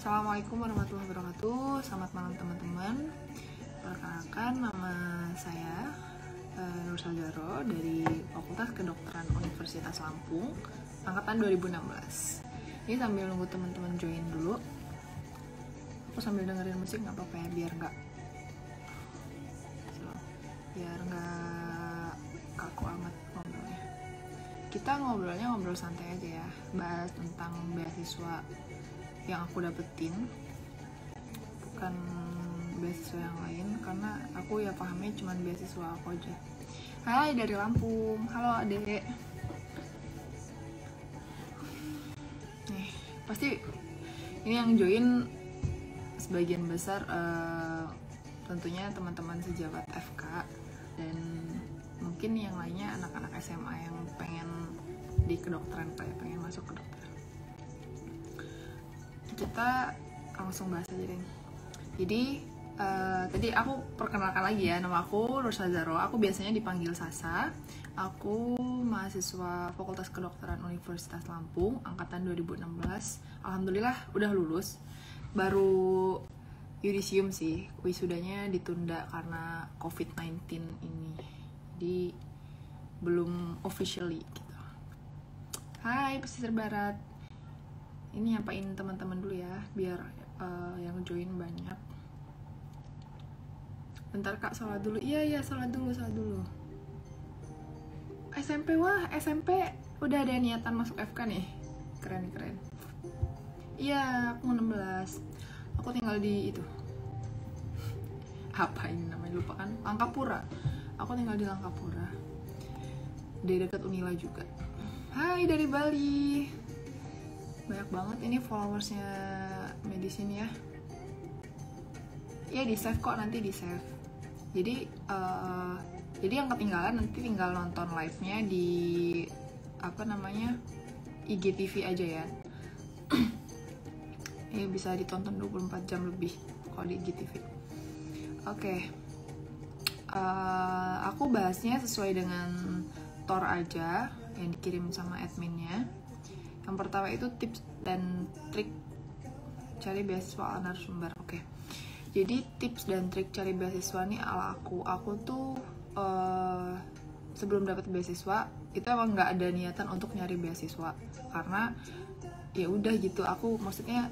Assalamualaikum warahmatullahi wabarakatuh. Selamat malam teman-teman. Perkenalkan, nama saya Nur Saljaro dari Fakultas Kedokteran Universitas Lampung, angkatan 2016. Ini sambil nunggu teman-teman join dulu. Aku sambil dengerin musik nggak apa-apa ya, biar nggak kaku amat ngobrolnya. Kita ngobrol santai aja ya, bahas tentang beasiswa yang aku dapetin, bukan beasiswa yang lain, karena aku ya pahamnya cuma beasiswa aku aja. Hai dari Lampung, halo adek. Nih, pasti ini yang join sebagian besar tentunya teman-teman sejabat FK, dan mungkin yang lainnya anak-anak SMA yang pengen di kedokteran, pengen masuk kedokteran. Kita langsung bahas aja deh. Jadi tadi aku perkenalkan lagi ya, nama aku Nur Saljaro. Aku biasanya dipanggil Sasa. Aku mahasiswa Fakultas Kedokteran Universitas Lampung, angkatan 2016. Alhamdulillah udah lulus. Baru yudisium sih, wisudanya ditunda karena COVID-19 ini. Jadi belum officially gitu. Hai pesisir barat. Ini nyapain teman-teman dulu ya, biar yang join banyak. Bentar kak, sholat dulu. Iya, sholat dulu. SMP, wah SMP udah ada niatan masuk FK nih. Keren. Iya, aku 16. Aku tinggal di itu. Apa ini namanya, lupa kan? Langkapura. Aku tinggal di Langkapura. Di dekat Unila juga. Hai dari Bali. Banyak banget ini followersnya Medicine ya. Ya di save kok, nanti di save. Jadi yang ketinggalan nanti tinggal nonton live-nya di IGTV aja ya. Ini bisa ditonton 24 jam lebih kalau di IGTV. Oke. Aku bahasnya sesuai dengan Tor aja yang dikirim sama adminnya. Yang pertama itu tips dan trik cari beasiswa ala narasumber. Oke. Jadi tips dan trik cari beasiswa nih ala aku. Aku tuh sebelum dapat beasiswa itu emang nggak ada niatan untuk nyari beasiswa, karena ya udah gitu. Aku maksudnya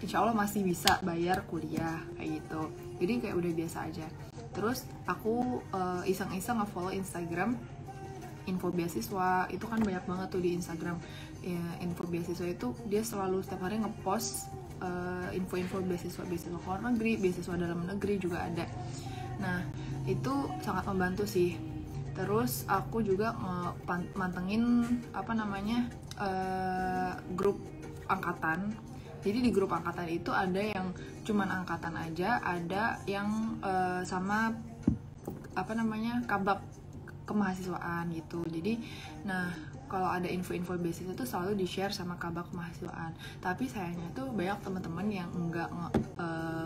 insya Allah masih bisa bayar kuliah kayak gitu. Jadi kayak udah biasa aja. Terus aku iseng-iseng nge-follow Instagram info beasiswa. Itu kan banyak banget tuh di Instagram ya, info beasiswa itu dia selalu setiap hari ngepost info-info beasiswa luar negeri, beasiswa dalam negeri juga ada. Nah itu sangat membantu sih. Terus aku juga mantengin grup angkatan. Jadi di grup angkatan itu ada yang cuman angkatan aja, ada yang sama kabak kemahasiswaan gitu. Jadi kalau ada info-info beasiswa itu selalu di-share sama kabak kemahasiswaan. Tapi sayangnya tuh banyak teman-teman yang enggak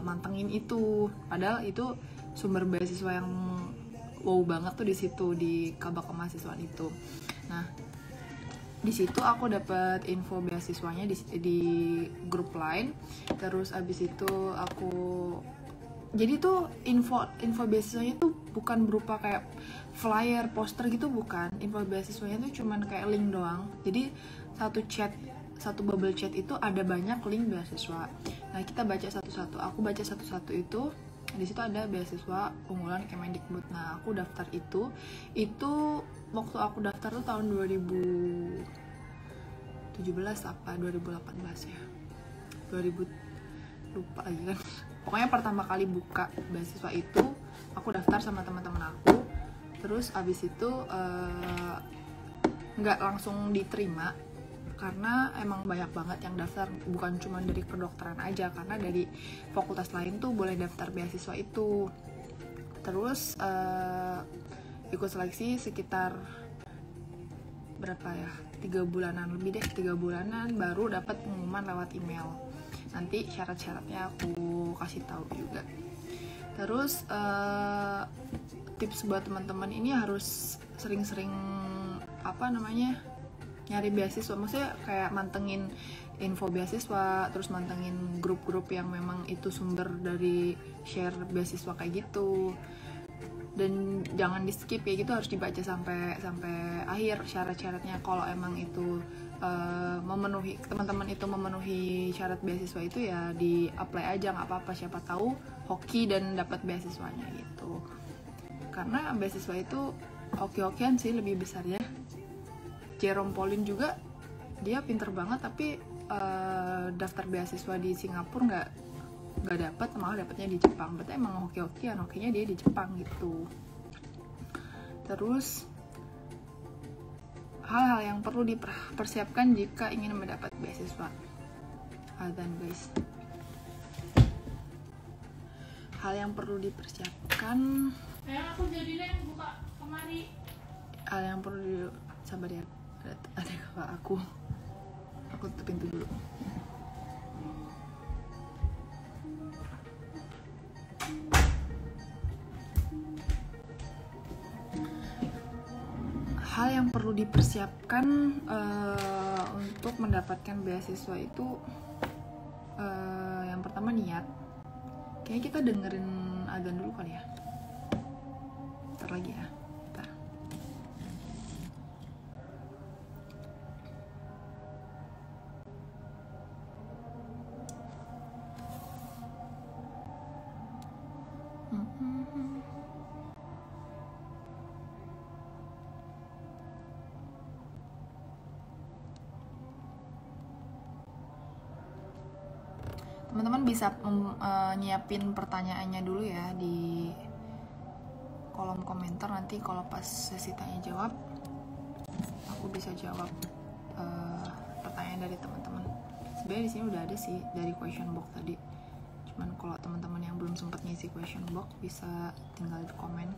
mantengin itu. Padahal itu sumber beasiswa yang wow banget tuh di situ, di kabak kemahasiswaan itu. Nah, di situ aku dapat info beasiswanya di grup lain. Terus abis itu jadi tuh info beasiswanya tuh bukan berupa kayak flyer, poster gitu, bukan. Info beasiswanya tuh cuman kayak link doang. Jadi satu bubble chat itu ada banyak link beasiswa. Nah, kita baca satu-satu. Aku baca satu-satu itu. Di situ ada beasiswa unggulan Kemendikbud. Nah, aku daftar itu. Itu waktu aku daftar tuh tahun 2017 apa 2018 ya. 2000 lupa lagi kan. Pokoknya pertama kali buka beasiswa itu aku daftar sama teman-teman aku. Terus abis itu nggak langsung diterima karena emang banyak banget yang daftar, bukan cuma dari kedokteran aja, karena dari fakultas lain tuh boleh daftar beasiswa itu. Terus ikut seleksi sekitar berapa ya, 3 bulanan lebih deh, 3 bulanan baru dapat pengumuman lewat email. Nanti syarat-syaratnya aku kasih tahu juga. Terus tips buat teman-teman ini harus sering-sering nyari beasiswa, maksudnya kayak mantengin info beasiswa, terus mantengin grup-grup yang memang itu sumber dari share beasiswa kayak gitu. Dan jangan di skip ya gitu, harus dibaca sampai akhir syarat-syaratnya. Kalau emang itu memenuhi, teman-teman itu memenuhi syarat beasiswa itu ya di apply aja, nggak apa-apa, siapa tahu hoki dan dapat beasiswanya gitu. Karena beasiswa itu hoki-hokian sih lebih besar ya. Jerome Pauline juga dia pinter banget, tapi daftar beasiswa di Singapura nggak dapat, malah dapatnya di Jepang. Berarti emang hoki-hokian, hokinya dia di Jepang gitu. Terus hal-hal yang perlu dipersiapkan jika ingin mendapat beasiswa. Dan guys, hal yang perlu dipersiapkan, aku jadi buka kemari. hal yang perlu sabar ya, ada kakak aku tutup pintu dulu. Hal yang perlu dipersiapkan untuk mendapatkan beasiswa itu yang pertama niat. Kayaknya kita dengerin azan dulu kali ya. Bentar lagi ya. Bentar. Teman-teman bisa nyiapin pertanyaannya dulu ya di kolom komentar. Nanti kalau pas sesi tanya jawab aku bisa jawab pertanyaan dari teman-teman. Sebenarnya di sini udah ada sih dari question box tadi, cuman kalau teman-teman yang belum sempat ngisi question box bisa tinggal di komen.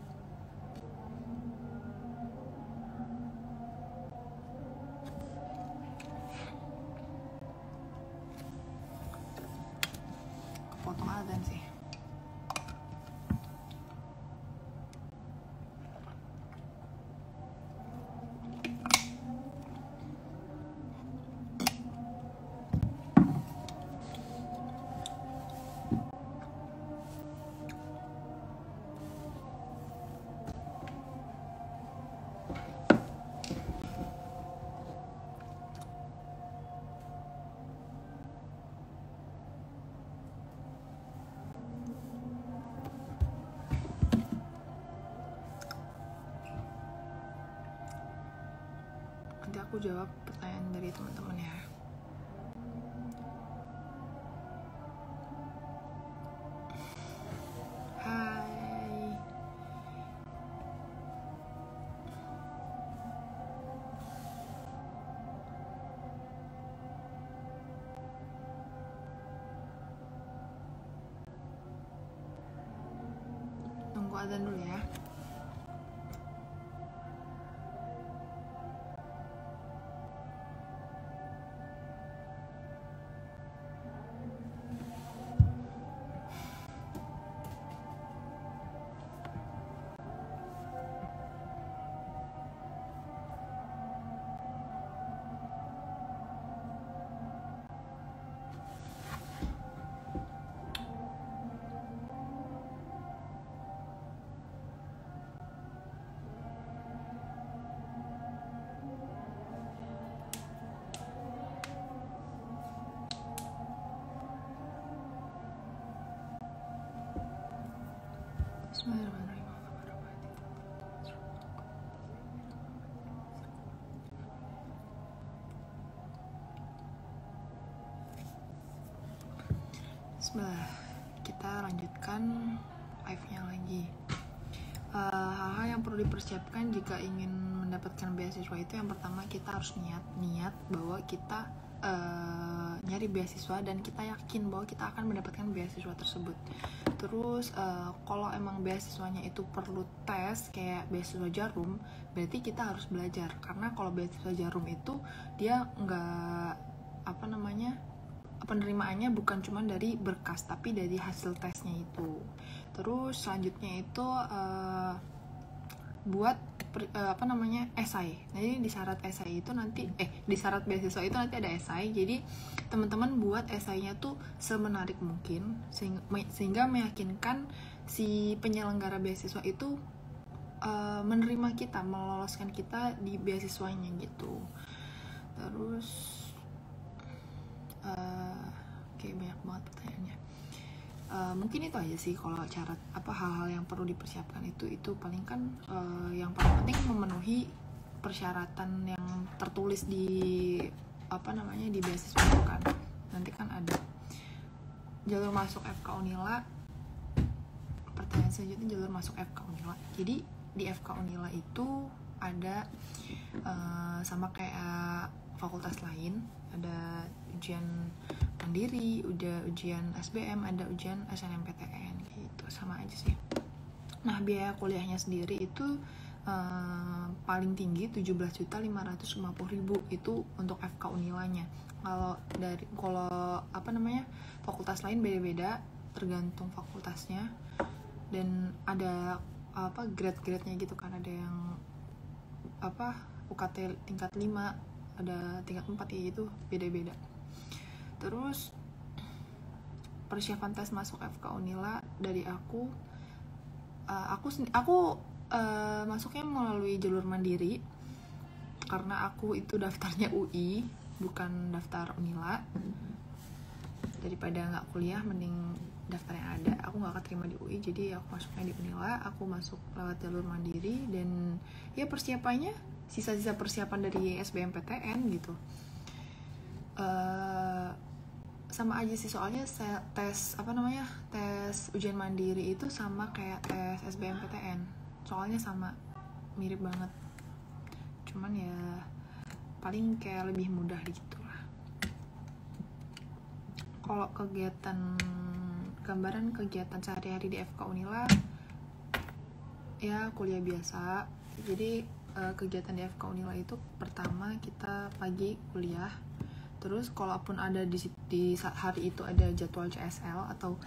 Potong azan sih. Nanti aku jawab pertanyaan dari teman-teman ya. Hai. Tunggu azan dulu ya. Bismillah, kita lanjutkan live-nya lagi. Hal-hal yang perlu dipersiapkan jika ingin mendapatkan beasiswa itu, yang pertama kita harus niat bahwa kita nyari beasiswa dan kita yakin bahwa kita akan mendapatkan beasiswa tersebut. Terus kalau emang beasiswanya itu perlu tes kayak beasiswa Jarum, berarti kita harus belajar, karena kalau beasiswa Jarum itu dia nggak penerimaannya bukan cuma dari berkas tapi dari hasil tesnya itu. Terus selanjutnya itu buat esai. Jadi di syarat esai itu nanti di syarat beasiswa itu nanti ada esai. Jadi teman-teman buat esainya tuh semenarik mungkin sehingga meyakinkan si penyelenggara beasiswa itu menerima kita, meloloskan kita di beasiswanya gitu. Terus oke, banyak banget pertanyaannya. Mungkin itu aja sih kalau syarat hal-hal yang perlu dipersiapkan itu paling kan yang paling penting memenuhi persyaratan yang tertulis di di beasiswa itu kan. Nanti kan ada jalur masuk FK Unila. Pertanyaan selanjutnya jalur masuk FK Unila. Jadi di FK Unila itu ada sama kayak fakultas lain, ada ujian mandiri, udah ujian SBM, ada ujian SNMPTN gitu, sama aja sih. Nah, biaya kuliahnya sendiri itu paling tinggi 17.550.000 itu untuk FK Unilanya. Kalau fakultas lain beda-beda tergantung fakultasnya, dan ada grade-grade-nya gitu kan, ada yang UKT tingkat 5, ada tingkat 4 ya, itu beda-beda. Terus persiapan tes masuk FK Unila dari aku masuknya melalui jalur mandiri karena aku itu daftarnya UI bukan daftar Unila. Daripada nggak kuliah mending daftar yang ada. Aku nggak keterima di UI, jadi aku masuknya di Unila. Aku masuk lewat jalur mandiri, dan ya persiapannya sisa-sisa persiapan dari SBMPTN gitu. Sama aja sih, soalnya tes ujian mandiri itu sama kayak tes SBMPTN, soalnya sama, mirip banget, cuman ya paling kayak lebih mudah gitu lah. Kalau gambaran kegiatan sehari-hari di FK Unila ya kuliah biasa. Jadi kegiatan di FK Unila itu pertama kita pagi kuliah. Terus kalaupun ada di hari itu ada jadwal CSL atau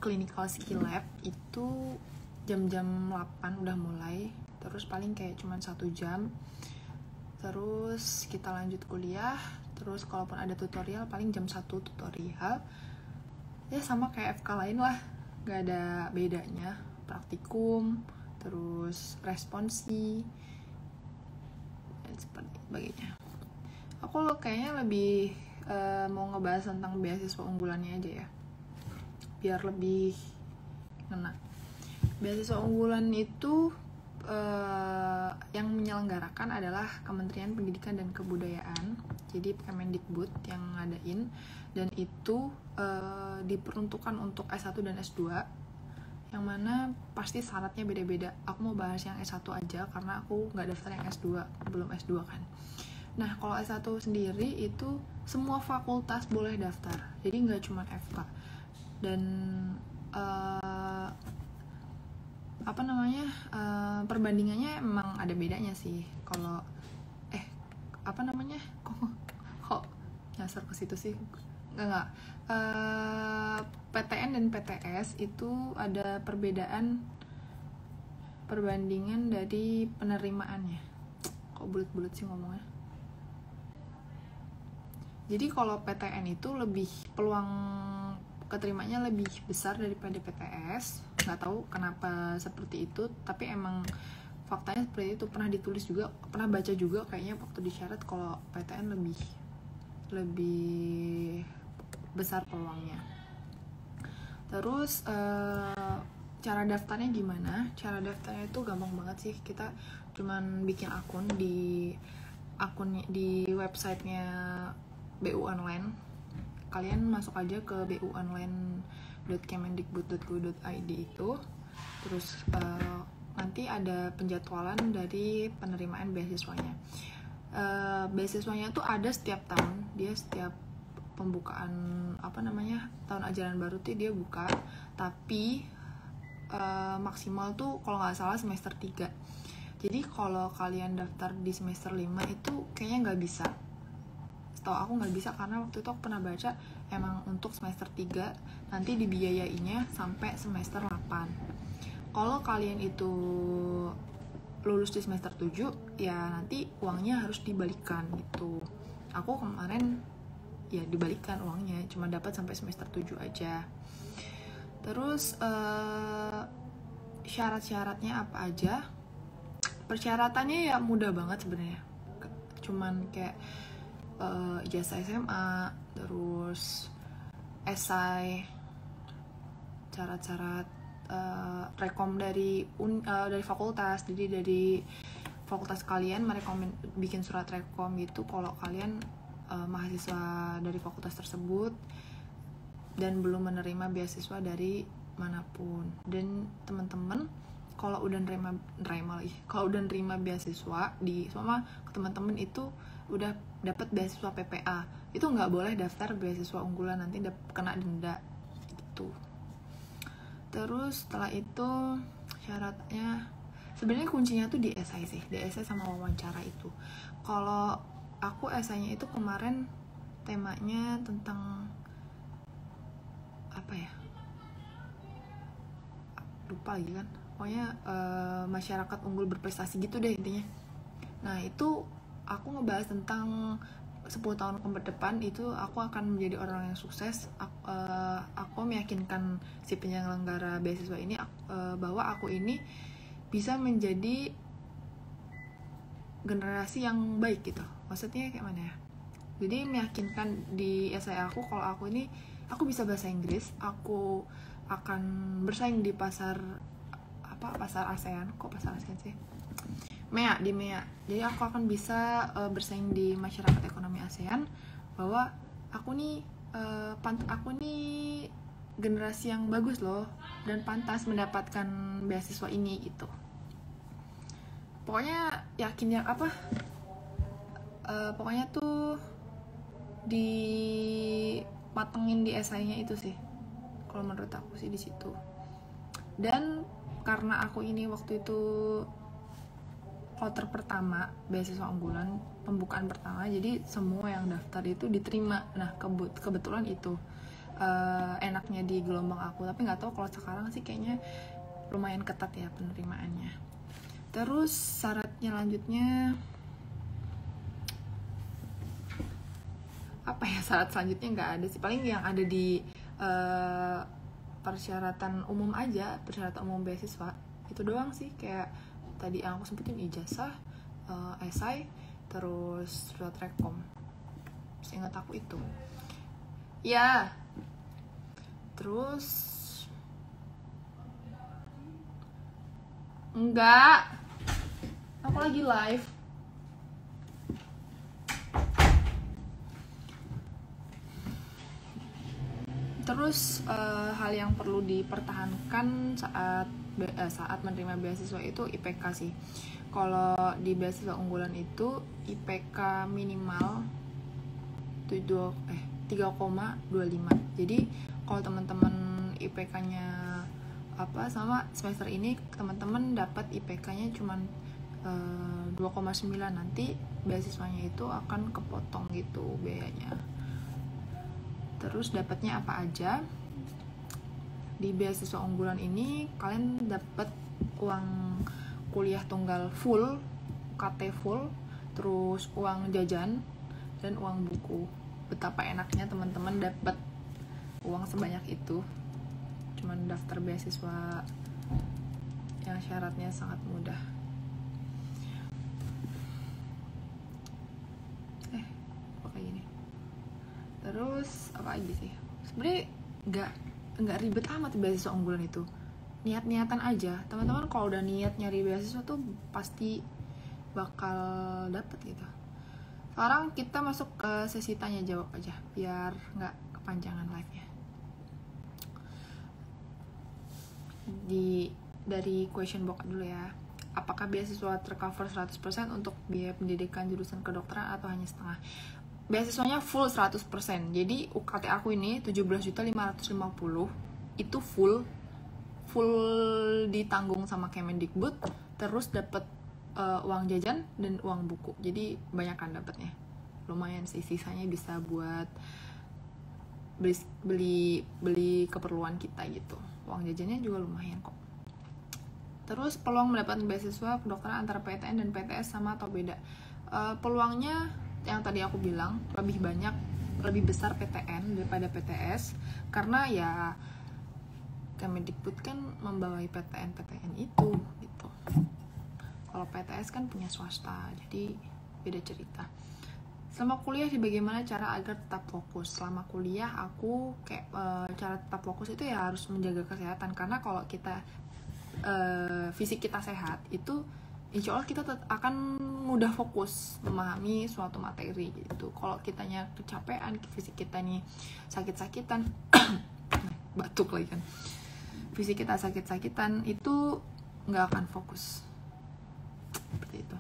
clinical skill lab, itu jam-jam 8 udah mulai. Terus paling kayak cuman 1 jam. Terus kita lanjut kuliah. Terus kalaupun ada tutorial paling jam 1 tutorial. Ya sama kayak FK lain lah, gak ada bedanya. Praktikum, terus responsi, dan sebagainya. Aku kayaknya lebih mau ngebahas tentang beasiswa unggulannya aja ya, biar lebih ngena. Beasiswa unggulan itu yang menyelenggarakan adalah Kementerian Pendidikan dan Kebudayaan, jadi Kemendikbud yang ngadain, dan itu diperuntukkan untuk S1 dan S2, yang mana pasti syaratnya beda-beda. Aku mau bahas yang S1 aja karena aku nggak daftar yang S2, belum S2 kan. Nah, kalau S1 sendiri itu semua fakultas boleh daftar, jadi nggak cuma FK. Dan perbandingannya emang ada bedanya sih. Kalau kok nyasar ke situ sih? Enggak. PTN dan PTS itu ada perbandingan dari penerimaannya. Kok bulat-bulat sih ngomongnya? Jadi kalau PTN itu lebih peluang keterimanya lebih besar daripada PTS. Nggak tahu kenapa seperti itu, tapi emang faktanya seperti itu. Pernah ditulis juga, pernah baca juga kayaknya waktu di syarat kalau PTN lebih besar peluangnya. Terus cara daftarnya gimana? Cara daftarnya itu gampang banget sih. Kita cuman bikin akun di websitenya BU Online. Kalian masuk aja ke buonline.kemendikbud.go.id itu. Terus nanti ada penjadwalan dari penerimaan beasiswanya. Beasiswanya tuh ada setiap tahun. Dia setiap pembukaan tahun ajaran baru tuh dia buka. Tapi maksimal tuh kalau nggak salah semester 3. Jadi kalau kalian daftar di semester 5 itu kayaknya nggak bisa. Setahu aku nggak bisa, karena waktu itu aku pernah baca emang untuk semester 3 nanti dibiayainya sampai semester 8. Kalau kalian itu lulus di semester 7 ya nanti uangnya harus dibalikan gitu. Aku kemarin ya dibalikan uangnya, cuma dapat sampai semester 7 aja. Terus syarat-syaratnya apa aja? Persyaratannya ya mudah banget sebenarnya, cuman kayak ijazah SMA, terus esai, syarat-syarat rekom dari fakultas. Jadi dari fakultas kalian merekomend bikin surat rekom gitu kalau kalian mahasiswa dari fakultas tersebut dan belum menerima beasiswa dari manapun. Dan teman-teman kalau udah nerima beasiswa di sama teman-teman itu udah dapat beasiswa PPA, itu nggak boleh daftar beasiswa unggulan, nanti kena denda gitu. Terus setelah itu syaratnya sebenarnya kuncinya tuh di esai sih, di esai sama wawancara itu. Kalau aku esainya itu kemarin temanya tentang apa ya, lupa lagi kan, pokoknya masyarakat unggul berprestasi gitu deh intinya. Nah itu aku ngebahas tentang 10 tahun ke depan itu aku akan menjadi orang yang sukses. Aku meyakinkan si penyelenggara beasiswa ini bahwa aku ini bisa menjadi generasi yang baik gitu. Maksudnya kayak mana ya? Jadi meyakinkan di esai aku kalau aku ini aku bisa bahasa Inggris, aku akan bersaing di pasar ASEAN. Kok pasar ASEAN sih? di MEA. Jadi aku akan bisa bersaing di masyarakat ekonomi ASEAN, bahwa aku nih generasi yang bagus loh dan pantas mendapatkan beasiswa ini gitu. Pokoknya yakin yang pokoknya tuh dimatengin di esainya itu sih. Kalau menurut aku sih di situ. Dan karena aku ini waktu itu kloter pertama beasiswa unggulan, pembukaan pertama, jadi semua yang daftar itu diterima. Nah kebetulan itu enaknya di gelombang aku, tapi nggak tahu kalau sekarang sih kayaknya lumayan ketat ya penerimaannya. Terus syaratnya lanjutnya apa ya, syarat selanjutnya nggak ada sih, paling yang ada di persyaratan umum aja, persyaratan umum beasiswa itu doang sih. Kayak tadi yang aku sebutin ijazah, esai, terus surat rekom. Seingat aku itu. Ya. Terus enggak. Aku lagi live. Terus hal yang perlu dipertahankan saat menerima beasiswa itu IPK sih. Kalau di beasiswa unggulan itu IPK minimal 3,25. Jadi kalau teman-teman IPK-nya sama semester ini teman-teman dapat IPK-nya cuman 2,9, nanti beasiswanya itu akan kepotong gitu biayanya. Terus dapatnya apa aja? Di beasiswa unggulan ini kalian dapat uang kuliah tunggal full, UKT full, terus uang jajan dan uang buku. Betapa enaknya teman-teman dapat uang sebanyak itu. Cuman daftar beasiswa yang syaratnya sangat mudah. Kayak gini. Terus apa lagi sih? Sebenarnya nggak ribet amat beasiswa unggulan itu. Niat-niatan aja. Teman-teman kalau udah niat nyari beasiswa tuh pasti bakal dapet gitu. Sekarang kita masuk ke sesi tanya jawab aja biar nggak kepanjangan live-nya. Dari question box dulu ya. Apakah beasiswa tercover 100% untuk biaya pendidikan jurusan kedokteran atau hanya setengah? Beasiswanya full 100%. Jadi UKT aku ini 17.550 itu full ditanggung sama Kemendikbud, terus dapat uang jajan dan uang buku. Jadi banyakan dapatnya. Lumayan sih, sisanya bisa buat beli keperluan kita gitu. Uang jajannya juga lumayan kok. Terus peluang mendapatkan beasiswa kedokteran antara PTN dan PTS sama atau beda? Peluangnya yang tadi aku bilang lebih banyak, lebih besar PTN daripada PTS, karena ya Kemendikbud kan membawai PTN itu gitu. Kalau PTS kan punya swasta, jadi beda cerita. Selama kuliah di bagaimana cara agar tetap fokus? Selama kuliah aku kayak cara tetap fokus itu ya harus menjaga kesehatan, karena kalau kita fisik kita sehat itu insya Allah kita akan mudah fokus memahami suatu materi gitu. Kalau kitanya kecapean, fisik kita nih sakit-sakitan batuk lagi kan, fisik kita sakit-sakitan itu nggak akan fokus. Seperti itu.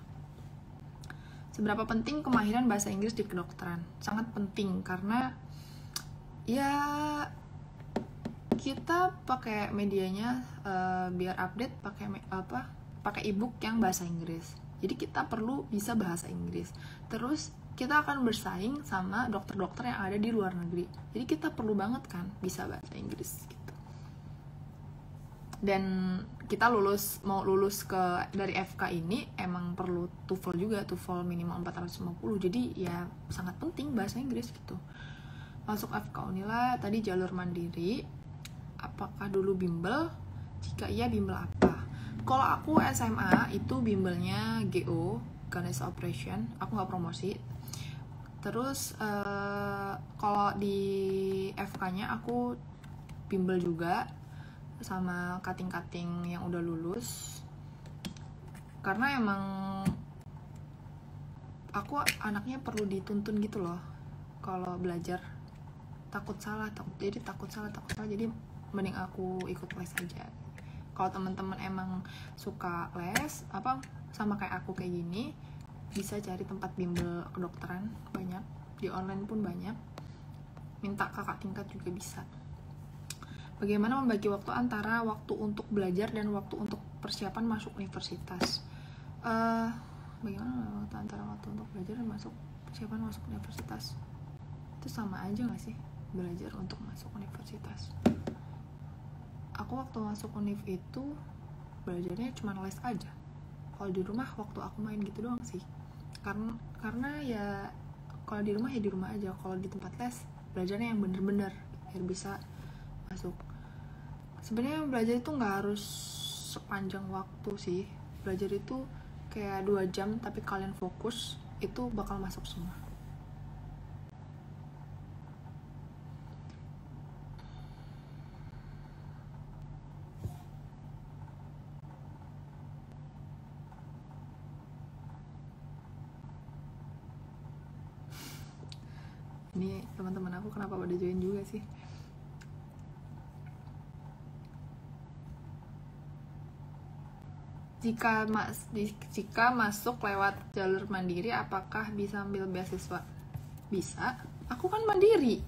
Seberapa penting kemahiran bahasa Inggris di kedokteran? Sangat penting, karena ya kita pakai medianya biar update pakai ebook yang bahasa Inggris. Jadi kita perlu bisa bahasa Inggris. Terus kita akan bersaing sama dokter-dokter yang ada di luar negeri. Jadi kita perlu banget kan bisa bahasa Inggris gitu. Dan kita mau lulus dari FK ini emang perlu TOEFL juga, TOEFL minimal 450. Jadi ya sangat penting bahasa Inggris gitu. Masuk FK Unila tadi jalur mandiri, apakah dulu bimbel? Jika iya, bimbel apa? Kalau aku SMA itu bimbelnya GO, Ganesha Operation, aku nggak promosi. Terus kalau di FK-nya aku bimbel juga sama cutting-cutting yang udah lulus, karena emang aku anaknya perlu dituntun gitu loh kalau belajar, takut salah jadi mending aku ikut les aja. Kalau teman-teman emang suka les sama kayak aku kayak gini, bisa cari tempat bimbel kedokteran, banyak di online pun banyak, minta kakak tingkat juga bisa. Bagaimana membagi waktu antara waktu untuk belajar dan waktu untuk persiapan masuk universitas? Bagaimana waktu antara waktu untuk belajar dan persiapan masuk universitas? Itu sama aja gak sih? Belajar untuk masuk universitas. Aku waktu masuk univ itu belajarnya cuma les aja. Kalau di rumah waktu aku main gitu doang sih. Karena ya kalau di rumah ya di rumah aja. Kalau di tempat les belajarnya yang bener-bener biar bisa masuk. Sebenarnya belajar itu nggak harus sepanjang waktu sih. Belajar itu kayak 2 jam tapi kalian fokus, itu bakal masuk semua. Ini teman-teman aku kenapa pada join juga sih? Jika masuk lewat jalur mandiri, apakah bisa ambil beasiswa? Bisa. Aku kan mandiri.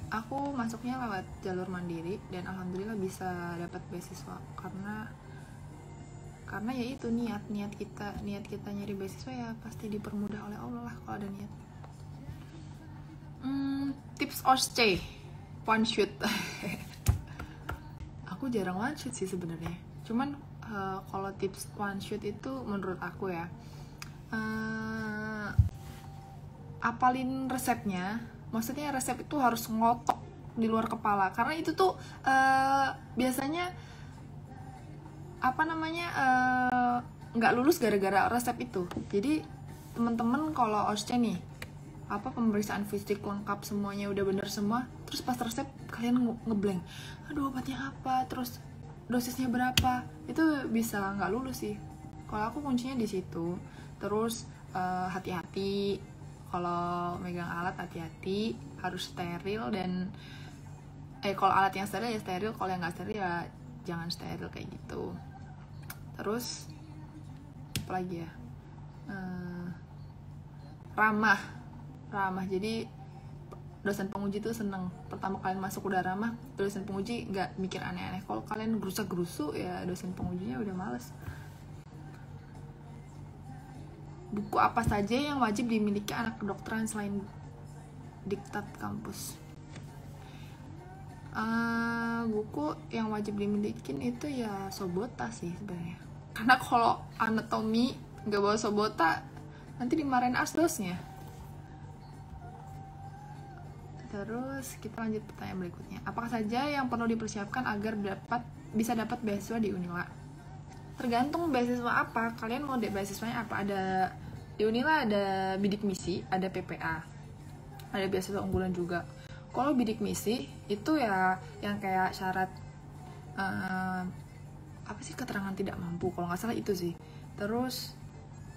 Aku masuknya lewat jalur mandiri dan alhamdulillah bisa dapat beasiswa karena ya itu niat kita nyari beasiswa ya pasti dipermudah oleh Allah lah kalau ada niat. Tips or stay one shoot. Aku jarang one shoot sih sebenarnya, cuman kalau tips one shoot itu menurut aku ya apalin resepnya. Maksudnya resep itu harus ngotok di luar kepala, karena itu tuh biasanya nggak lulus gara-gara resep itu. Jadi teman-teman kalau OSCE nih pemeriksaan fisik lengkap semuanya udah bener semua, terus pas resep kalian ngeblank, aduh obatnya apa, terus dosisnya berapa, itu bisa nggak lulus sih. Kalau aku kuncinya di situ. Terus hati-hati kalau megang alat, hati-hati, harus steril dan kalau alat yang steril ya steril, kalau yang nggak steril ya jangan steril kayak gitu. Terus apa lagi ya, ramah. Jadi dosen penguji tuh seneng pertama kalian masuk udah ramah, dosen penguji nggak mikir aneh-aneh. Kalau kalian gerusa-gerusu ya dosen pengujinya udah males. Buku apa saja yang wajib dimiliki anak kedokteran selain diktat kampus? Buku yang wajib dimiliki itu ya Sobota sih sebenarnya. Karena kalau anatomi nggak bawa Sobota nanti dimarahin asdosnya. Terus kita lanjut pertanyaan berikutnya. Apakah saja yang perlu dipersiapkan agar bisa dapat beasiswa di Unila? Tergantung beasiswa apa. Kalian mau beasiswanya apa? Ada di Unila ada bidik misi, ada PPA, ada beasiswa unggulan juga. Kalau bidik misi itu ya yang kayak syarat apa sih, keterangan tidak mampu kalau nggak salah itu sih. Terus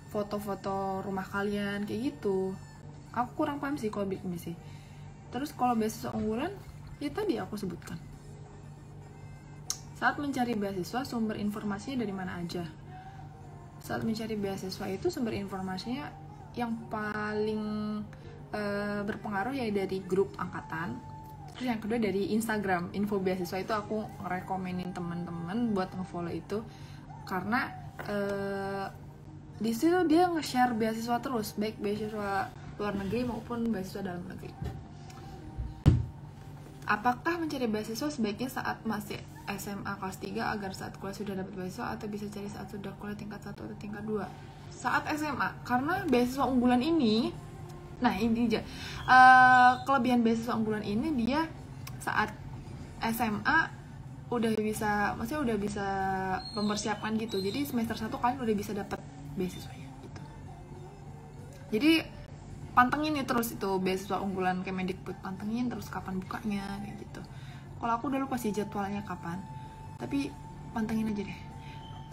foto-foto rumah kalian kayak gitu. Aku kurang paham sih kalau bidik misi. Terus kalau beasiswa unggulan, ya tadi aku sebutkan. Saat mencari beasiswa, sumber informasinya dari mana aja? Saat mencari beasiswa itu sumber informasinya yang paling berpengaruh ya dari grup angkatan. Terus yang kedua dari Instagram, info beasiswa itu aku rekomenin teman-teman buat ngefollow itu. Karena di situ dia nge-share beasiswa terus, baik beasiswa luar negeri maupun beasiswa dalam negeri. Apakah mencari beasiswa sebaiknya saat masih SMA kelas 3 agar saat kuliah sudah dapat beasiswa, atau bisa cari saat sudah kuliah tingkat 1 atau tingkat 2? Saat SMA, karena beasiswa unggulan ini, nah ini aja kelebihan beasiswa unggulan ini, dia saat SMA udah bisa, maksudnya udah bisa mempersiapkan gitu. Jadi semester 1 kalian udah bisa dapat beasiswanya gitu. Jadi pantengin ya terus itu beasiswa unggulan Kemendikbud, pantengin terus kapan bukanya kayak gitu. Kalau aku udah lupa sih jadwalnya kapan, tapi pantengin aja deh.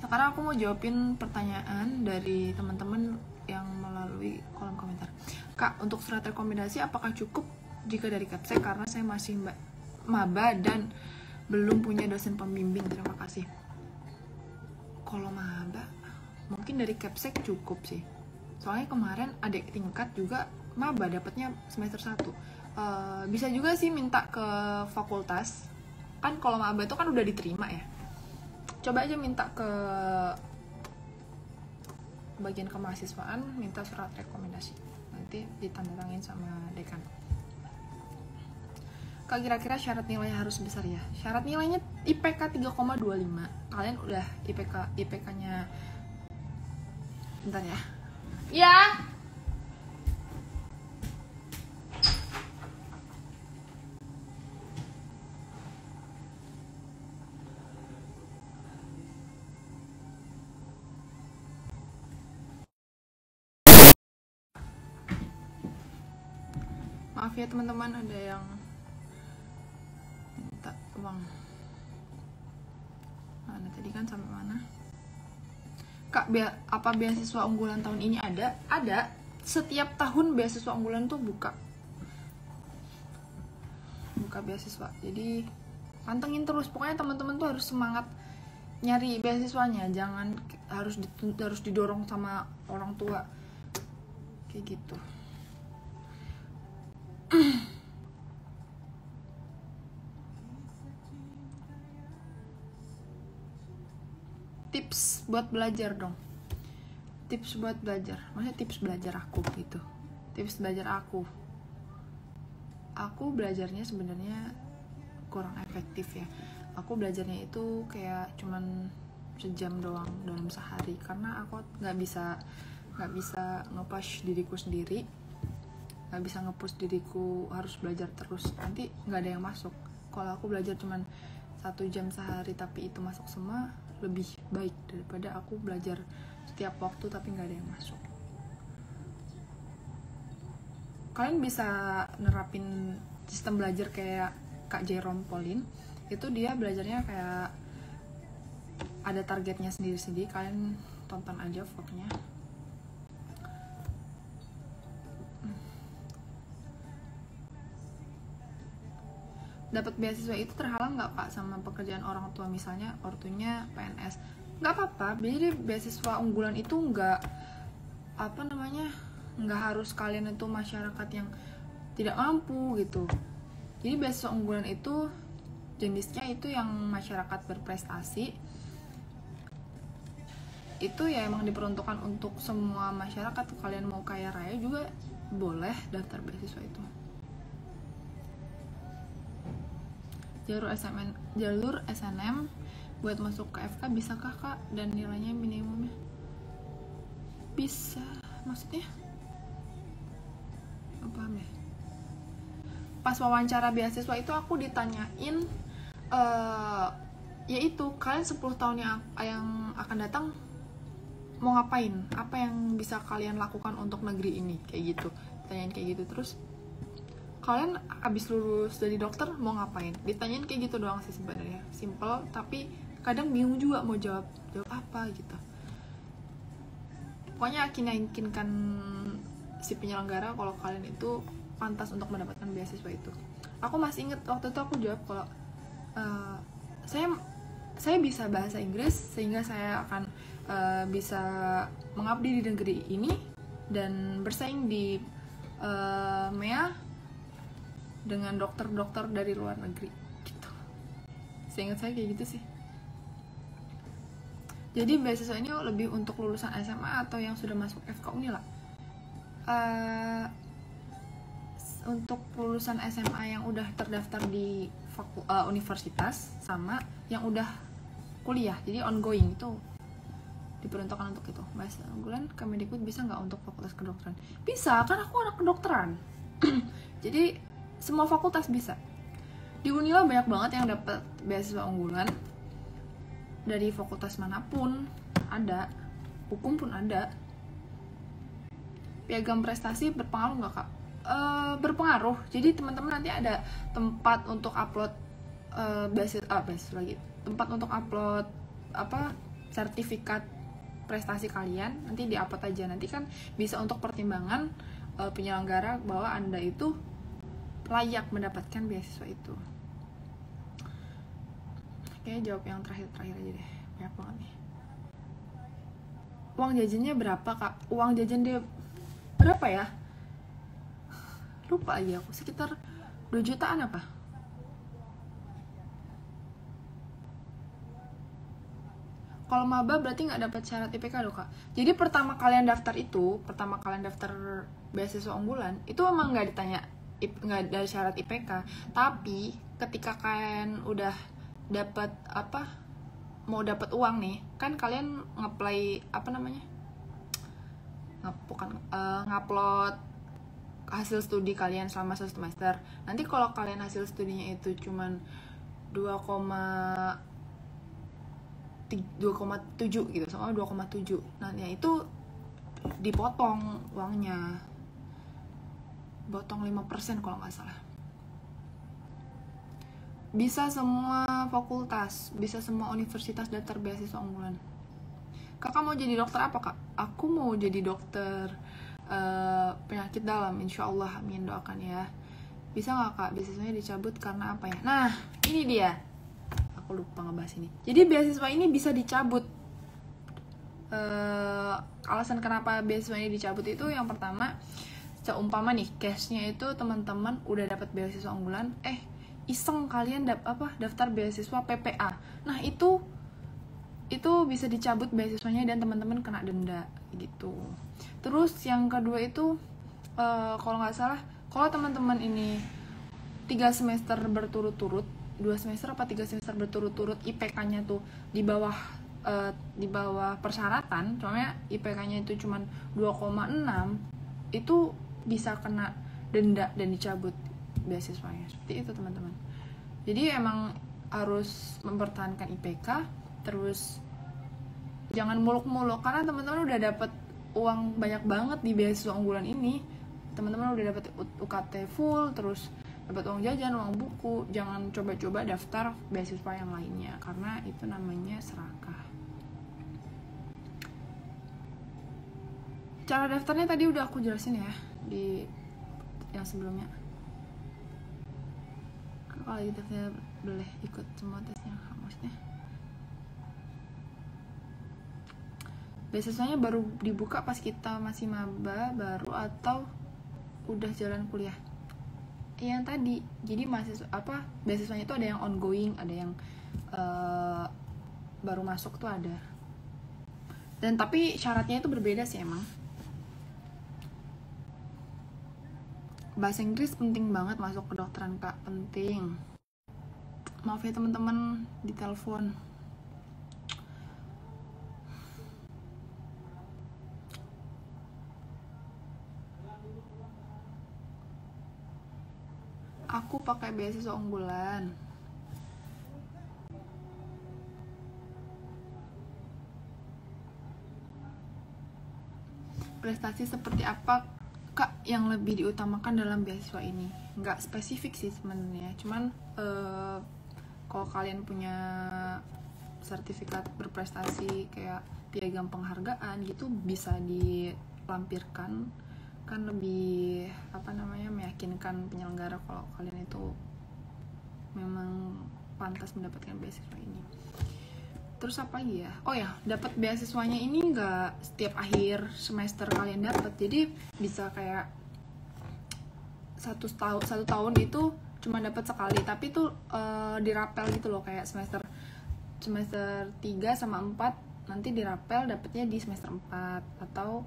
Sekarang aku mau jawabin pertanyaan dari teman-teman yang melalui kolom komentar. Kak, untuk surat rekomendasi apakah cukup jika dari Kepsek, karena saya masih maba dan belum punya dosen pembimbing, terima kasih. Kalau maba mungkin dari Kepsek cukup sih. Soalnya kemarin adik tingkat juga maba dapatnya semester 1. Bisa juga sih minta ke fakultas. Kan kalau maba itu kan udah diterima ya. Coba aja minta ke bagian kemahasiswaan, minta surat rekomendasi. Nanti ditandatangin sama dekan. Kak, kira-kira syarat nilai harus besar ya? Syarat nilainya IPK 3,25. Kalian udah IPK-nya bentar ya. Ya. Maaf ya teman-teman, ada yang minta uang. Mana tadi kan sampai mana? Kak, apa beasiswa unggulan tahun ini ada? Ada. Setiap tahun beasiswa unggulan tuh buka beasiswa. Jadi pantengin terus. Pokoknya teman-teman tuh harus semangat nyari beasiswanya. Jangan harus didorong sama orang tua. Kayak gitu. Tips buat belajar dong. Tips buat belajar. Maksudnya tips belajar aku gitu. Tips belajar aku. Aku belajarnya sebenarnya kurang efektif ya. Aku belajarnya itu kayak cuman sejam doang dalam sehari, karena aku nggak bisa nge-push diriku sendiri, nggak bisa nge-push diriku harus belajar terus, nanti nggak ada yang masuk. Kalau aku belajar cuman 1 jam sehari tapi itu masuk semua, lebih baik daripada aku belajar setiap waktu tapi nggak ada yang masuk. Kalian bisa nerapin sistem belajar kayak Kak Jerome Pauline. Itu dia belajarnya kayak ada targetnya sendiri-sendiri. Kalian tonton aja vlognya. Dapat beasiswa itu terhalang nggak Kak sama pekerjaan orang tua, misalnya ortunya PNS? Nggak apa-apa. Jadi beasiswa unggulan itu nggak nggak harus kalian itu masyarakat yang tidak mampu gitu. Jadi beasiswa unggulan itu jenisnya itu yang masyarakat berprestasi. Itu ya emang diperuntukkan untuk semua masyarakat. Kalian mau kaya raya juga boleh daftar beasiswa itu. jalur SNM buat masuk ke FK bisakah kak, dan nilainya minimumnya? Bisa, maksudnya nggak paham ya. Pas wawancara beasiswa itu aku ditanyain yaitu kalian 10 tahun yang akan datang mau ngapain, apa yang bisa kalian lakukan untuk negeri ini, kayak gitu, ditanyain kayak gitu. Terus kalian abis lulus dari dokter mau ngapain, ditanyain kayak gitu doang sih sebenarnya, simple, tapi kadang bingung juga mau jawab apa gitu. Pokoknya yakinkan si penyelenggara kalau kalian itu pantas untuk mendapatkan beasiswa itu. Aku masih inget waktu itu aku jawab kalau saya bisa bahasa Inggris sehingga saya akan bisa mengabdi di negeri ini dan bersaing di MEA dengan dokter-dokter dari luar negeri gitu. Seingat saya kayak gitu sih. Jadi beasiswa ini lebih untuk lulusan SMA atau yang sudah masuk FK Unila. Untuk lulusan SMA yang udah terdaftar di universitas sama yang udah kuliah, jadi ongoing, itu diperuntukkan untuk itu. Bahasa unggulan Kemendikbud bisa nggak untuk fakultas kedokteran? Bisa, kan aku anak kedokteran. Jadi semua fakultas bisa. Di Unila banyak banget yang dapat beasiswa unggulan dari fakultas manapun ada, hukum pun ada. Piagam prestasi berpengaruh nggak kak? Berpengaruh. Jadi teman-teman nanti ada tempat untuk upload beasiswa lagi, tempat untuk upload sertifikat prestasi kalian, nanti di-upload aja. Nanti kan bisa untuk pertimbangan penyelenggara bahwa Anda itu layak mendapatkan beasiswa itu. Kayaknya jawab yang terakhir aja deh, banyak banget nih. Uang jajannya berapa kak? Uang jajan dia berapa ya? Lupa aja aku, sekitar 2 jutaan apa? Kalau maba berarti nggak dapat syarat IPK dong kak. Jadi pertama kalian daftar beasiswa unggulan itu emang nggak ditanya, nggak ada syarat IPK. Tapi ketika kalian udah dapat mau dapat uang nih, kan kalian nge-apply ngupload hasil studi kalian selama 1 semester. Nanti kalau kalian hasil studinya itu cuman 2,7 gitu, sama 2,7. Nah, ya itu dipotong uangnya. Potong 5% kalau nggak salah. Bisa semua fakultas, bisa semua universitas daftar beasiswa unggulan. Kakak mau jadi dokter apa kak? Aku mau jadi dokter penyakit dalam, insya Allah, amin, doakan ya. Bisa nggak kak beasiswanya dicabut karena apa ya? Nah, ini dia. Aku lupa ngebahas ini. Jadi beasiswa ini bisa dicabut. Alasan kenapa beasiswa ini dicabut itu yang pertama, seumpama nih case-nya itu teman-teman udah dapat beasiswa unggulan, iseng kalian daftar beasiswa PPA. Nah, itu bisa dicabut beasiswanya dan teman-teman kena denda gitu. Terus yang kedua itu kalau nggak salah, kalau teman-teman ini 3 semester berturut-turut, 2 semester apa 3 semester berturut-turut IPK-nya tuh di bawah persyaratan, soalnya IPK-nya itu cuma 2,6, itu bisa kena denda dan dicabut beasiswanya. Seperti itu teman-teman. Jadi emang harus mempertahankan IPK, terus jangan muluk-muluk, karena teman-teman udah dapat uang banyak banget di beasiswa unggulan ini. Teman-teman udah dapat UKT full, terus dapat uang jajan, uang buku. Jangan coba-coba daftar beasiswa yang lainnya, karena itu namanya serakah. Cara daftarnya tadi udah aku jelasin ya di yang sebelumnya. Kalau daftarnya boleh ikut semua tesnya, maksudnya beasiswanya baru dibuka pas kita masih maba baru atau udah jalan kuliah? Yang tadi, jadi beasiswanya itu ada yang ongoing, ada yang baru masuk tuh ada. Dan tapi syaratnya itu berbeda sih emang. Bahasa Inggris penting banget masuk kedokteran kak, penting. Maaf ya teman-teman di telepon. Aku pakai beasiswa unggulan. Prestasi seperti apa Kak yang lebih diutamakan dalam beasiswa ini? Nggak spesifik sih sebenarnya, cuman kalau kalian punya sertifikat berprestasi kayak piagam penghargaan gitu bisa dilampirkan, kan lebih meyakinkan penyelenggara kalau kalian itu memang pantas mendapatkan beasiswa ini. Terus apa lagi ya? Oh ya, dapat beasiswanya ini nggak setiap akhir semester kalian dapat. Jadi bisa kayak satu tahun itu cuma dapat sekali, tapi tuh dirapel gitu loh, kayak semester 3 sama 4 nanti dirapel dapatnya di semester 4, atau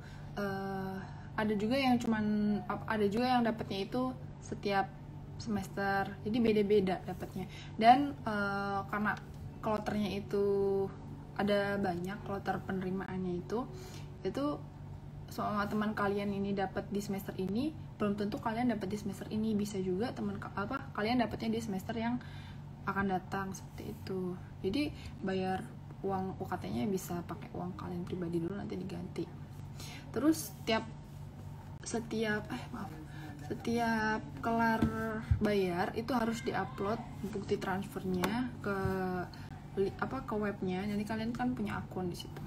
ada juga yang dapatnya itu setiap semester. Jadi beda-beda dapatnya. Dan karena kloternya itu ada banyak, kloter penerimaannya itu semua teman kalian ini dapat di semester ini, belum tentu kalian dapat di semester ini. Bisa juga kalian dapatnya di semester yang akan datang, seperti itu. Jadi bayar uang UKT-nya bisa pakai uang kalian pribadi dulu, nanti diganti. Terus setiap kelar bayar itu harus diupload bukti transfernya ke webnya. Jadi kalian kan punya akun di situ.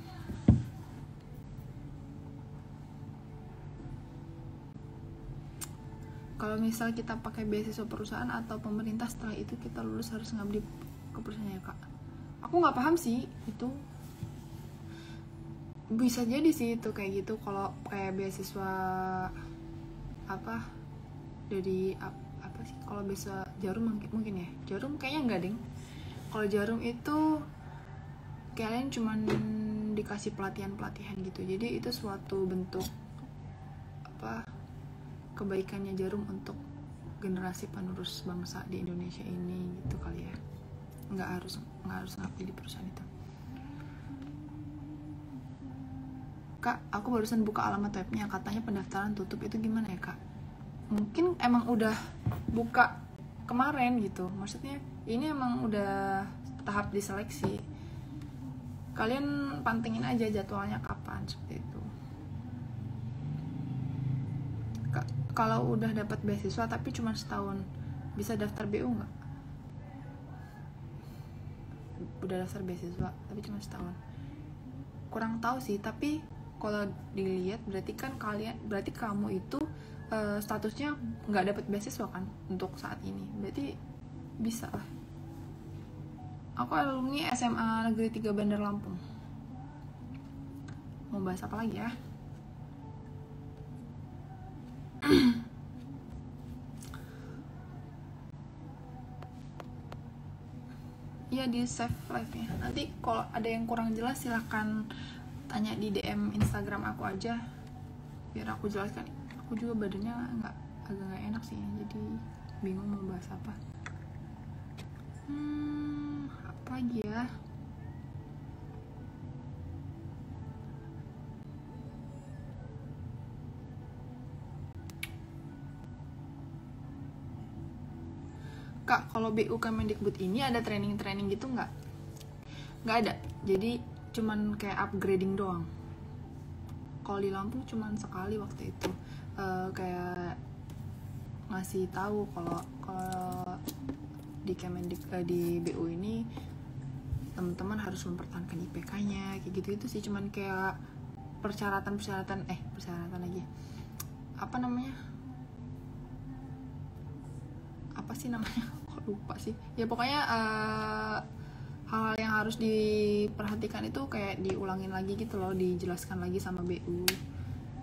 Kalau misal kita pakai beasiswa perusahaan atau pemerintah, setelah itu kita lulus harus ngabdi ke perusahaannya Kak. Aku nggak paham sih itu. Bisa jadi sih itu kayak gitu. Kalau kayak beasiswa dari apa sih? Kalau beasiswa Jarum mungkin ya. Jarum kayaknya enggak ding. Kalau Jarum itu kalian cuman dikasih pelatihan gitu. Jadi itu suatu bentuk kebaikannya Jarum untuk generasi penerus bangsa di Indonesia ini gitu kali ya. Nggak harus ngabdi di perusahaan itu. Kak, aku barusan buka alamat webnya, katanya pendaftaran tutup, itu gimana ya Kak? Mungkin emang udah buka kemarin gitu. Maksudnya ini emang udah tahap diseleksi. Kalian pantengin aja jadwalnya kapan, seperti itu. Kalau udah dapat beasiswa tapi cuma setahun, bisa daftar BU nggak? Udah daftar beasiswa tapi cuma setahun, kurang tahu sih. Tapi kalau dilihat berarti kamu itu statusnya nggak dapat beasiswa kan untuk saat ini, berarti bisa lah. Aku alumni SMA Negeri 3 Bandar Lampung. Mau bahas apa lagi ya? Iya, di save live-nya. Nanti kalau ada yang kurang jelas silahkan tanya di DM Instagram aku aja, biar aku jelaskan. Aku juga badannya agak nggak enak sih, jadi bingung mau bahas apa. Apa lagi ya? Kak, kalau BU Kemendikbud ini ada training gitu nggak? Nggak ada. Jadi cuman kayak upgrading doang. Kalau di Lampung cuman sekali waktu itu, kayak ngasih tahu kalau di di BU ini teman-teman harus mempertahankan IPK-nya, kayak gitu sih. Cuman kayak persyaratan lagi. Apa sih namanya? Kok lupa sih. Ya pokoknya hal-hal yang harus diperhatikan itu kayak diulangin lagi gitu loh, dijelaskan lagi sama BU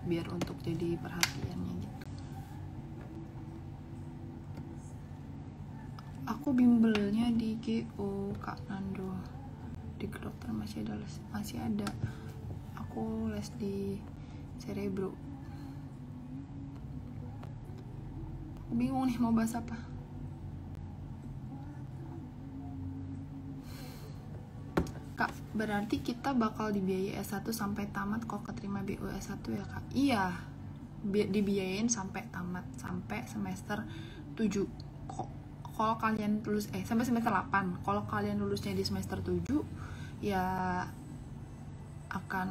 biar untuk jadi perhatiannya gitu. Aku bimbelnya di GO Kak Nando. Di kedokteran masih ada. Aku les di Cerebro. Aku bingung nih mau bahas apa. Berarti kita bakal dibiayai S1 sampai tamat kalau keterima BU S1 ya kak? Iya, dibiayain sampai tamat, sampai semester 7. Kalau kalian lulus sampai semester 8. Kalau kalian lulusnya di semester 7 ya akan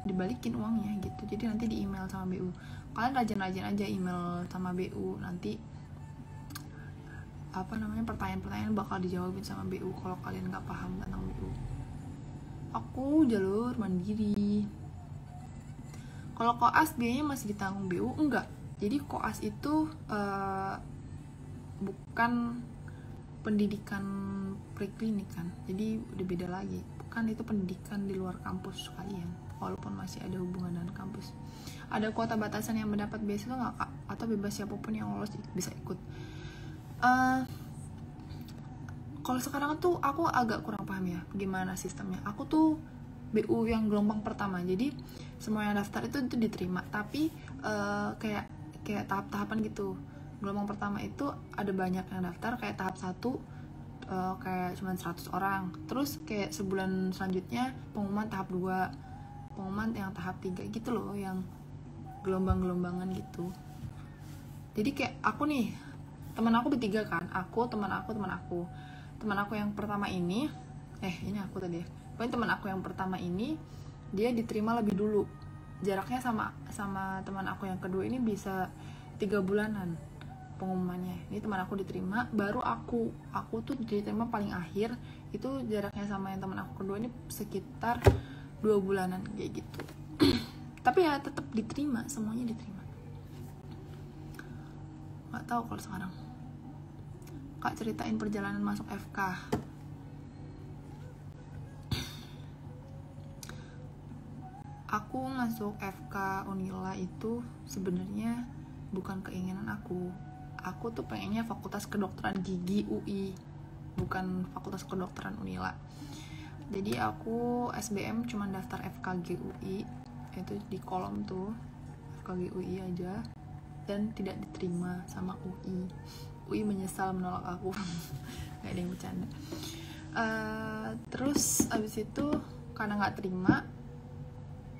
dibalikin uangnya gitu. Jadi nanti di email sama BU. Kalian rajin-rajin aja email sama BU, nanti pertanyaan-pertanyaan bakal dijawabin sama BU kalau kalian nggak paham tentang BU. Aku jalur mandiri. Kalau koas biayanya masih ditanggung BU? Enggak. Jadi koas itu bukan pendidikan preklinik kan, jadi udah beda lagi. Bukan, itu pendidikan di luar kampus kalian, walaupun masih ada hubungan dengan kampus. Ada kuota batasan yang mendapat beasiswa nggak kak? Atau bebas siapapun yang lolos bisa ikut? Kalau sekarang tuh aku agak kurang paham ya gimana sistemnya. Aku tuh BU yang gelombang pertama, jadi semua yang daftar itu diterima, tapi kayak tahap-tahapan gitu. Gelombang pertama itu ada banyak yang daftar, kayak tahap 1 kayak cuma 100 orang. Terus kayak sebulan selanjutnya pengumuman tahap 2, pengumuman yang tahap 3 gitu loh, yang gelombang-gelombangan gitu. Jadi kayak aku nih, teman aku bertiga kan, teman aku yang pertama ini ini aku tadi ya, pokoknya teman aku yang pertama ini dia diterima lebih dulu, jaraknya sama teman aku yang kedua ini bisa 3 bulanan pengumumannya. Ini teman aku diterima, baru aku tuh diterima paling akhir, itu jaraknya sama yang teman aku kedua ini sekitar 2 bulanan kayak gitu. Tapi ya tetap diterima, semuanya diterima. Nggak tahu kalau sekarang. Kak, ceritain perjalanan masuk FK. Aku masuk FK Unila itu sebenarnya bukan keinginan aku. Aku tuh pengennya Fakultas Kedokteran Gigi UI, bukan Fakultas Kedokteran Unila. Jadi aku SBM cuma daftar FKG UI, itu di kolom tuh FKG UI aja, dan tidak diterima sama UI. UI menyesal menolak aku. Gak ada yang bercanda. Terus abis itu karena gak terima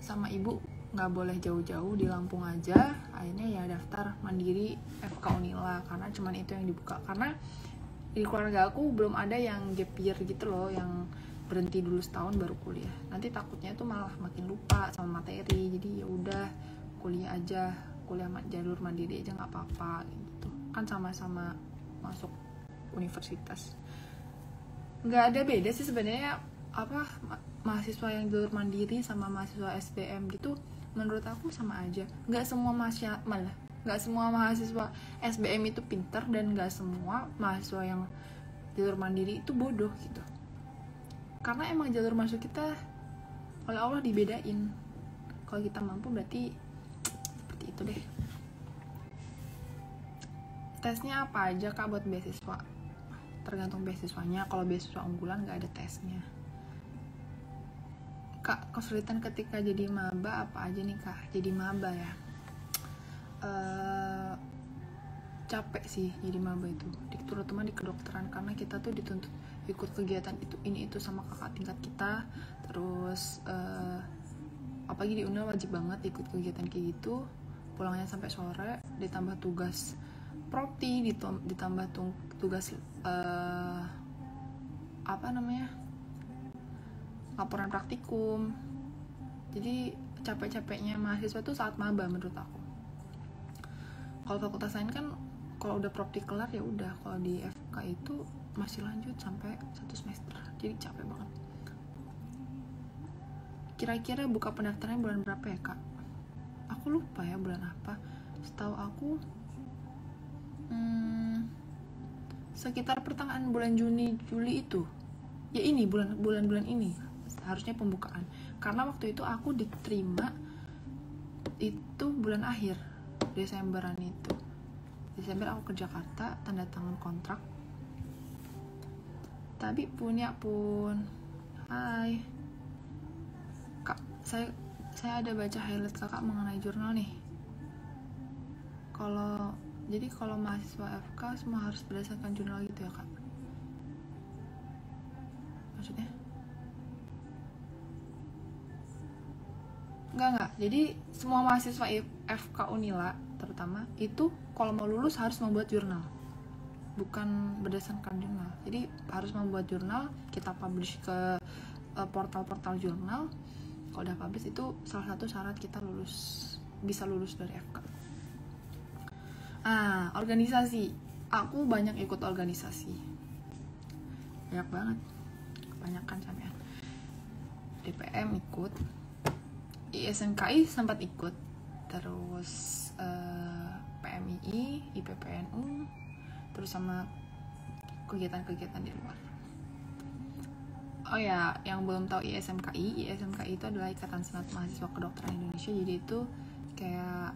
sama ibu, gak boleh jauh-jauh, di Lampung aja, akhirnya ya daftar mandiri FK Unila, karena cuman itu yang dibuka. Karena di keluarga aku belum ada yang gap year gitu loh, yang berhenti dulu setahun baru kuliah. Nanti takutnya tuh malah makin lupa sama materi. Jadi ya udah kuliah aja, kuliah jalur mandiri aja nggak apa-apa gitu. Kan sama-sama masuk universitas. Nggak ada beda sih sebenarnya, mahasiswa yang jalur mandiri sama mahasiswa SBM gitu, menurut aku sama aja. Nggak semua mahasiswa SBM itu pintar, dan nggak semua mahasiswa yang jalur mandiri itu bodoh gitu. Karena emang jalur masuk kita oleh Allah dibedain. Kalau kita mampu berarti seperti itu deh. Tesnya apa aja kak buat beasiswa? Tergantung beasiswanya. Kalau beasiswa unggulan nggak ada tesnya. Kak, kesulitan ketika jadi maba apa aja nih kak? Jadi maba ya, capek sih jadi maba itu, terutama di kedokteran, karena kita tuh dituntut ikut kegiatan itu sama kakak tingkat kita. Terus apalagi di UNEL wajib banget ikut kegiatan kayak gitu, pulangnya sampai sore, ditambah tugas propti, ditambah tugas laporan praktikum. Jadi capek-capeknya mahasiswa tuh saat maba menurut aku. Kalau fakultas lain kan kalau udah propti kelar ya udah, kalau di FK itu masih lanjut sampai 1 semester, jadi capek banget. Kira-kira buka pendaftarannya bulan berapa ya kak? Aku lupa ya bulan apa. Setahu aku sekitar pertengahan bulan Juli itu. Ya ini bulan ini harusnya pembukaan. Karena waktu itu aku diterima itu bulan akhir, Desemberan itu. Desember aku ke Jakarta, tanda tangan kontrak. Tapi hai kak, saya ada baca highlight kakak mengenai jurnal nih. Kalau mahasiswa FK semua harus berdasarkan jurnal gitu ya kak? Maksudnya? Enggak. Jadi semua mahasiswa FK Unila terutama itu kalau mau lulus harus membuat jurnal. Bukan berdasarkan jurnal. Jadi harus membuat jurnal, kita publish ke portal-portal jurnal. Kalau udah publish itu salah satu syarat kita bisa lulus dari FK. Organisasi. Aku banyak ikut organisasi. Banyak banget. Kebanyakan sampean. DPM ikut. ISMKI sempat ikut. Terus PMII, IPPNU, terus sama kegiatan-kegiatan di luar. Oh ya, yang belum tahu ISMKI itu adalah Ikatan Senat Mahasiswa Kedokteran Indonesia. Jadi itu kayak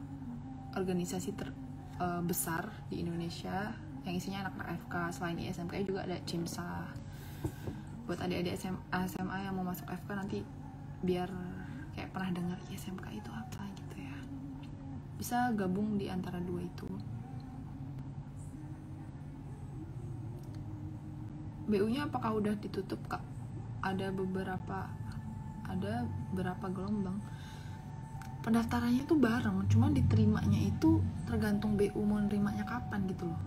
organisasi besar di Indonesia yang isinya anak-anak FK. Selain ISMKI juga ada CIMSA. Buat adik-adik SMA yang mau masuk FK nanti biar kayak pernah dengar ISMKI itu apa gitu ya. Bisa gabung di antara dua itu. BU-nya apakah udah ditutup, Kak? Ada berapa gelombang. Pendaftarannya itu bareng, cuman diterimanya itu tergantung BU mau nerimanya kapan gitu loh.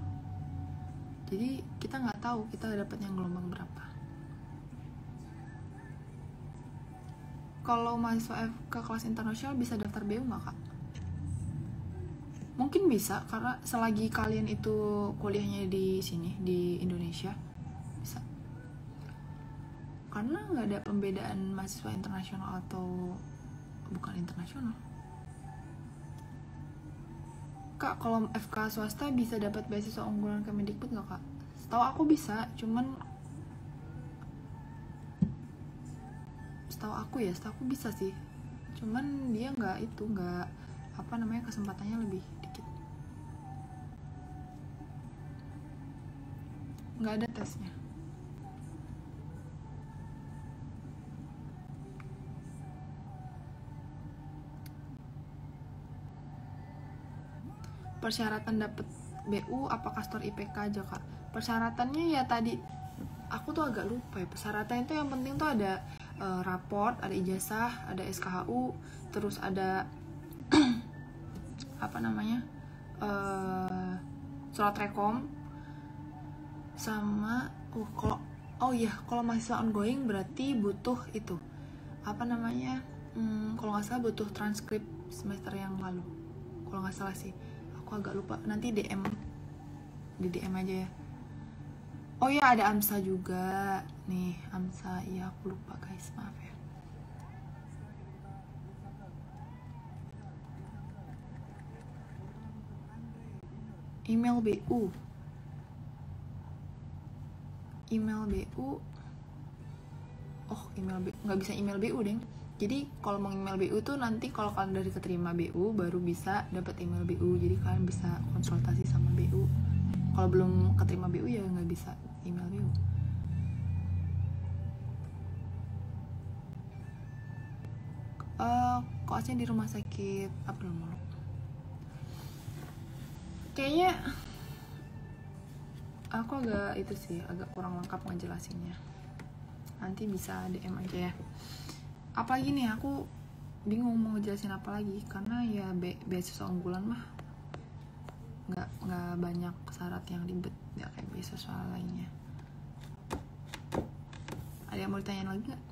Jadi kita nggak tahu kita dapatnya gelombang berapa. Kalau mahasiswa ke kelas internasional bisa daftar BU nggak, Kak? Mungkin bisa, karena selagi kalian itu kuliahnya di sini, di Indonesia, bisa. Karena nggak ada pembedaan mahasiswa internasional atau bukan internasional. Kak, kalau FK swasta bisa dapat beasiswa unggulan Kemendikbud nggak, Kak? Setahu aku bisa, cuman setahu aku bisa sih. Cuman dia nggak kesempatannya lebih dikit. Nggak ada tesnya. Persyaratan dapat BU apakah store IPK aja, Kak? Persyaratannya ya tadi aku tuh agak lupa ya. Persyaratan itu yang penting tuh ada raport, ada ijazah, ada SKHU, terus ada surat rekom, sama kalau mahasiswa ongoing berarti butuh itu kalau nggak salah butuh transkrip semester yang lalu, kalau nggak salah sih. Aku agak lupa, nanti di DM aja ya. Oh ya, ada AMSA juga nih. AMSA, iya aku lupa guys, maaf ya. Email BU nggak bisa email BU deng. Jadi kalau mau email BU tuh nanti kalau kalian dari keterima BU baru bisa dapat email BU. Jadi kalian bisa konsultasi sama BU. Kalau belum keterima BU ya nggak bisa email BU. Koasnya di rumah sakit apa dulu? Kayaknya aku agak kurang lengkap ngejelasinnya. Nanti bisa DM aja ya. Apalagi nih, aku bingung mau ngejelasin apa lagi, karena ya beasiswa unggulan mah nggak banyak syarat yang ribet, nggak kayak beasiswa lainnya. Ada yang mau ditanyain lagi nggak?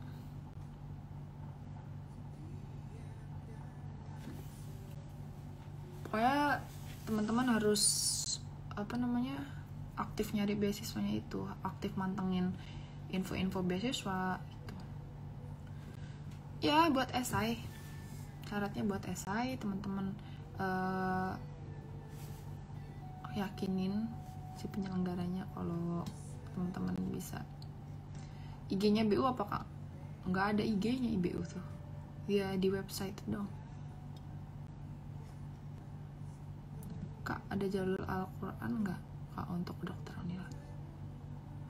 Pokoknya teman-teman harus aktif nyari beasiswanya itu, aktif mantengin info-info beasiswa gitu. Ya buat esai, syaratnya buat esai teman-teman yakinin si penyelenggaranya kalau teman-teman bisa. IG-nya BU apakah nggak ada IG-nya BU tuh, ya di website dong. Kak, ada jalur Al-Quran nggak, Kak, untuk kedokteran Unila?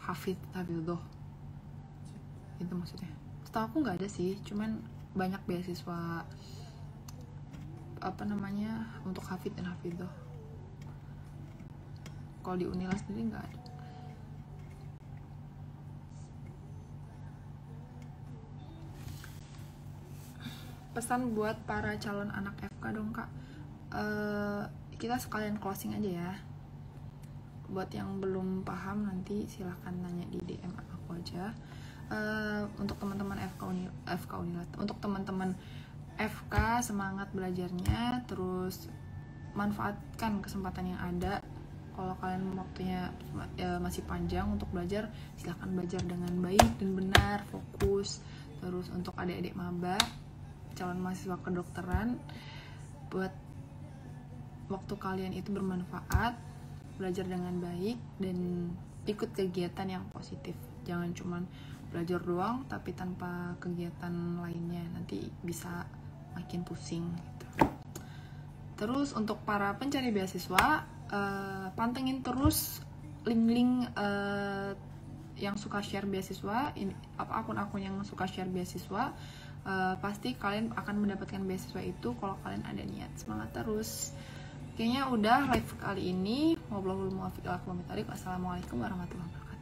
Hafidzoh itu maksudnya. Setahu aku nggak ada sih, cuman banyak beasiswa untuk hafid dan hafidzoh. Kalau di Unila sendiri nggak ada. pesan buat para calon anak FK dong kak. Kita sekalian closing aja ya. Buat yang belum paham nanti silahkan nanya di DM aku aja. Untuk teman-teman FK Unilat, untuk teman-teman FK semangat belajarnya, terus manfaatkan kesempatan yang ada. Kalau kalian waktunya masih panjang untuk belajar, silahkan belajar dengan baik dan benar, fokus. Terus untuk adik-adik maba, calon mahasiswa kedokteran, buat waktu kalian itu bermanfaat, belajar dengan baik dan ikut kegiatan yang positif. Jangan cuman belajar doang tapi tanpa kegiatan lainnya, nanti bisa makin pusing gitu. Terus untuk para pencari beasiswa, pantengin terus link-link yang suka share beasiswa, akun-akun yang suka share beasiswa. Pasti kalian akan mendapatkan beasiswa itu kalau kalian ada niat. Semangat terus. Kayaknya udah live kali ini. Wassalamualaikum warahmatullahi wabarakatuh.